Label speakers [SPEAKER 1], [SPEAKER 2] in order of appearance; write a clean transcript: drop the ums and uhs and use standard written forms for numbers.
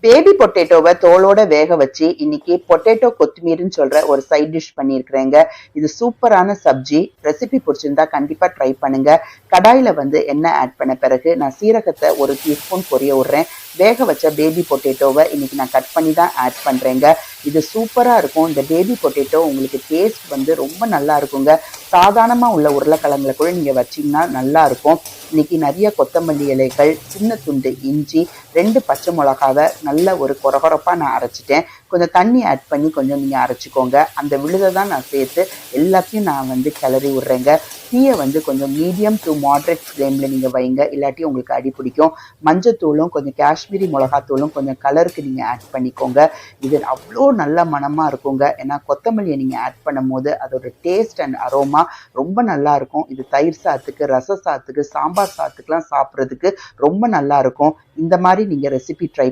[SPEAKER 1] Baby பொட்டேட்டோவை தோலோட வேக வச்சு இன்னைக்கு பொட்டேட்டோ கொத்துமீர்னு சொல்ற ஒரு சைட் டிஷ் பண்ணியிருக்கிறேங்க. இது சூப்பரான சப்ஜி. ரெசிபி பிடிச்சிருந்தா கண்டிப்பா ட்ரை பண்ணுங்க. கடாயில எண்ணெய் ஆட் பண்ண பிறகு நான் சீரகத்தை 1 டீஸ்பூன் பொரிய விடுறேன். வேக வச்ச பேபி பொட்டேட்டோவை இன்னைக்கு நான் கட் பண்ணி தான் ஆட் பண்றேங்க. இது சூப்பரா இருக்கும். இந்த பேபி பொட்டேட்டோ உங்களுக்கு டேஸ்ட் ரொம்ப நல்லா இருக்குங்க. சாதாரணமா உள்ள உருளைக்கிழங்குல கூட நீங்க வச்சீங்கன்னா நல்லா இருக்கும். இன்னைக்கு நிறைய கொத்தமல்லி இலைகள், சின்ன துண்டு இஞ்சி, 2 பச்சை மிளகாவை நல்ல ஒரு கொரகொரப்பா நான் அரைச்சிட்டேன். கொஞ்சம் தண்ணி ஆட் பண்ணி கொஞ்சம் நீங்க அரைச்சிக்கோங்க. அந்த விழுதை தான் நான் சேர்த்து எல்லாத்தையும் நான் கிளறி விடுறேங்க. தீயை கொஞ்சம் மீடியம் டு மாடரேட் ஃப்ளேம்ல நீங்க வைங்க, இல்லாட்டி உங்களுக்கு அடி பிடிக்கும். மஞ்சத்தூளும் கொஞ்சம் காஷ்மீரி மிளகாத்தூளும் கொஞ்சம் கலருக்கு நீங்க ஆட் பண்ணிக்கோங்க. இது அவ்வளோ நல்ல மனமா இருக்குங்க. ஏன்னா கொத்தமல்லியை நீங்க ஆட் பண்ணும் போது அதோட டேஸ்ட் அண்ட் அரோமா ரொம்ப நல்லா இருக்கும். இது தயிர் சாத்துக்கு, ரச சாத்துக்கு, சாம்பார் சாத்துக்குலாம் சாப்பிட்றதுக்கு ரொம்ப நல்லா இருக்கும். இந்த மாதிரி நீங்க ரெசிபி ட்ரை